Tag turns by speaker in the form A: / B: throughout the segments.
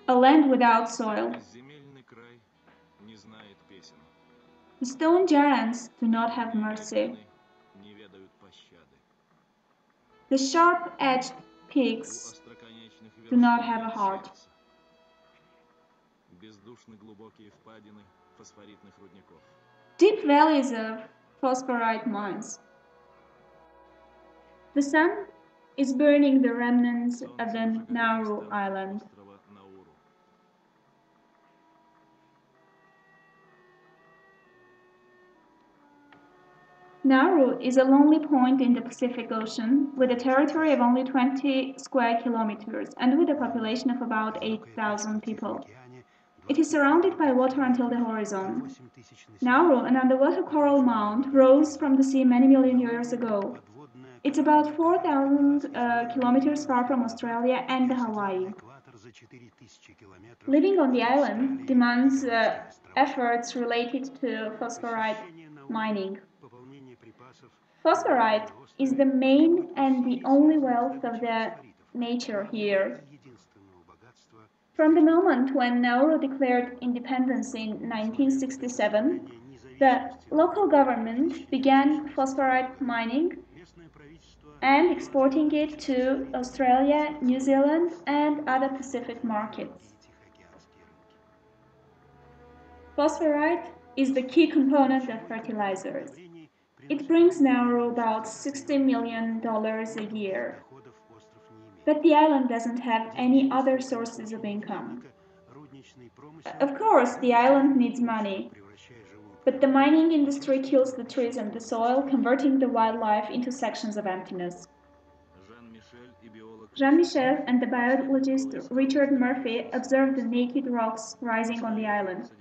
A: a land without soil. The stone giants do not have mercy. The sharp-edged peaks do not have a heart. Deep valleys of phosphorite mines. The sun is burning the remnants of the Nauru island. Nauru is a lonely point in the Pacific Ocean with a territory of only 20 square kilometers and with a population of about 8,000 people. It is surrounded by water until the horizon. Nauru, an underwater coral mound, rose from the sea many million years ago. It's about 4,000 kilometers far from Australia and Hawaii. Living on the island demands efforts related to phosphorite mining. Phosphorite is the main and the only wealth of the nature here. From the moment when Nauru declared independence in 1967, the local government began phosphorite mining and exporting it to Australia, New Zealand, and other Pacific markets. Phosphorite is the key component of fertilizers. It brings Nauru about $60 million a year. But the island doesn't have any other sources of income. Of course, the island needs money. But the mining industry kills the trees and the soil, converting the wildlife into sections of emptiness. Jean-Michel and the biologist Richard Murphy observed the naked rocks rising on the island.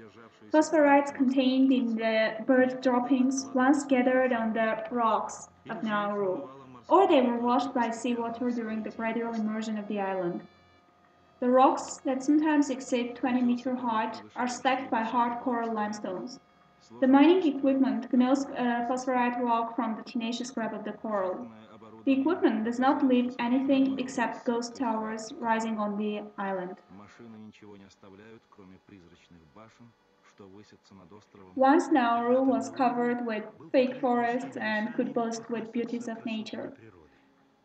A: Phosphorites contained in the bird droppings once gathered on the rocks of Nauru, or they were washed by seawater during the gradual immersion of the island. The rocks, that sometimes exceed 20-meter height, are stacked by hard coral limestones. The mining equipment gnaws phosphorite rock from the tenacious grab of the coral. The equipment does not leave anything except ghost towers rising on the island. Once Nauru was covered with thick forests and could boast with beauties of nature.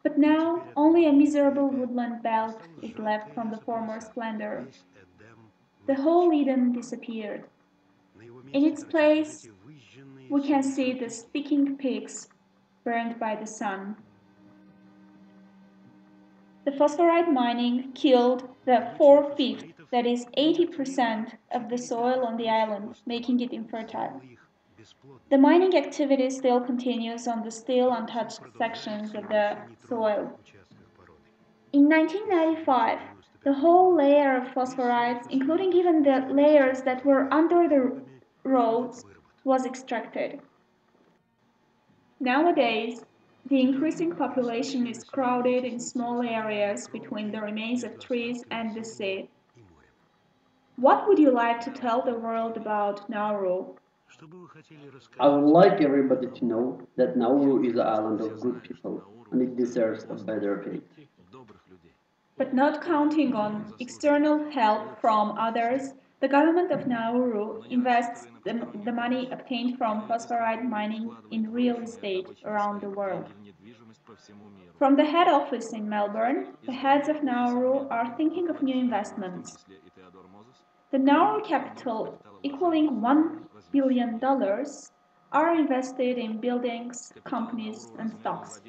A: But now only a miserable woodland belt is left from the former splendor. The whole Eden disappeared. In its place, we can see the speaking pigs burned by the sun. The phosphorite mining killed the 4/5, that is 80% of the soil on the island, making it infertile. The mining activity still continues on the still untouched sections of the soil. In 1995, the whole layer of phosphorites, including even the layers that were under the roads, was extracted. Nowadays, the increasing population is crowded in small areas between the remains of trees and the sea. What would you like to tell the world about Nauru?
B: I would like everybody to know that Nauru is an island of good people and it deserves a better fate.
A: But not counting on external help from others, the government of Nauru invests the money obtained from phosphorite mining in real estate around the world. From the head office in Melbourne, the heads of Nauru are thinking of new investments. The Nauru capital, equaling $1 billion, are invested in buildings, companies, and stocks.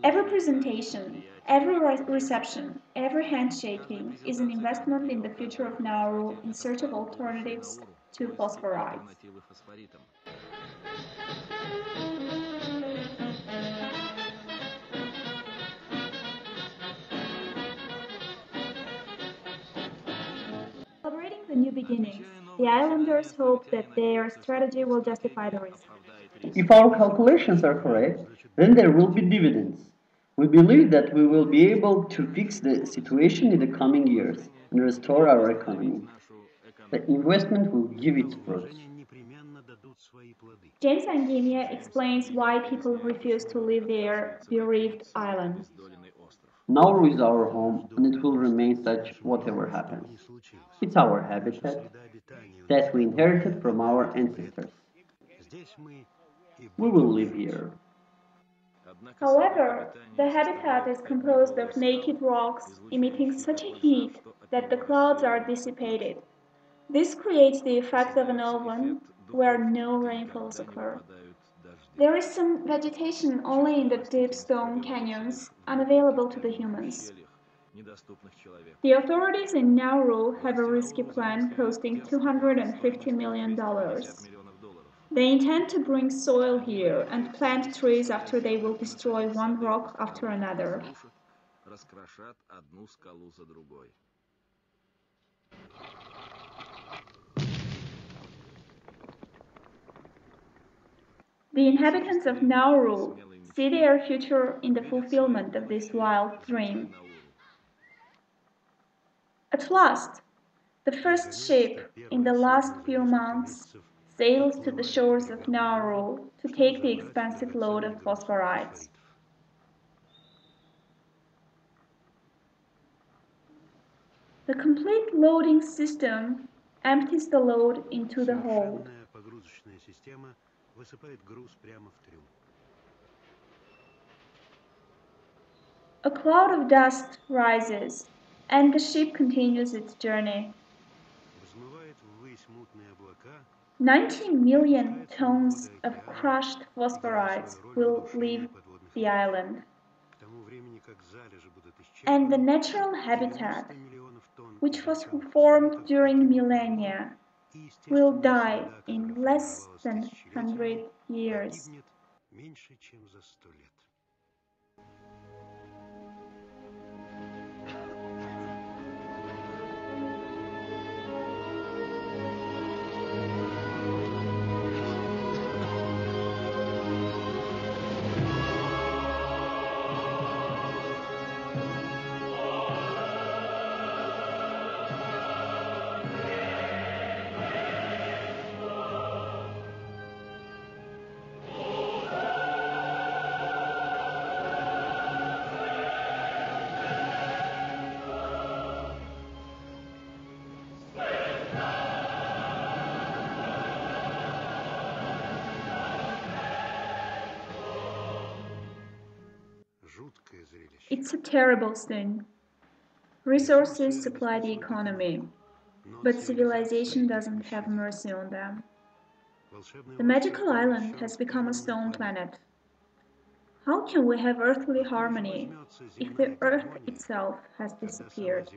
A: Every presentation, every reception, every handshaking is an investment in the future of Nauru in search of alternatives to phosphorites. Celebrating the new beginnings, the islanders hope that their strategy will justify the risk.
B: If our calculations are correct, then there will be dividends. We believe that we will be able to fix the situation in the coming years and restore our economy. The investment will give its fruits.
A: James Angemia explains why people refuse to leave their bereaved island.
B: Nauru is our home, and it will remain such whatever happens. It's our habitat that we inherited from our ancestors. We will live here.
A: However, the habitat is composed of naked rocks emitting such a heat that the clouds are dissipated. This creates the effect of an oven where no rainfalls occur. There is some vegetation only in the deep stone canyons, unavailable to the humans. The authorities in Nauru have a risky plan costing $250 million. They intend to bring soil here and plant trees after they will destroy one rock after another. The inhabitants of Nauru see their future in the fulfillment of this wild dream. At last, the first ship in the last few months sails to the shores of Nauru to take the expensive load of phosphorites. The complete loading system empties the load into the hold. A cloud of dust rises, and the ship continues its journey. 19 million tons of crushed phosphorites will leave the island. And the natural habitat, which was formed during millennia, will die in less than 100 years. It's a terrible scene. Resources supply the economy, but civilization doesn't have mercy on them. The magical island has become a stone planet. How can we have earthly harmony if the earth itself has disappeared?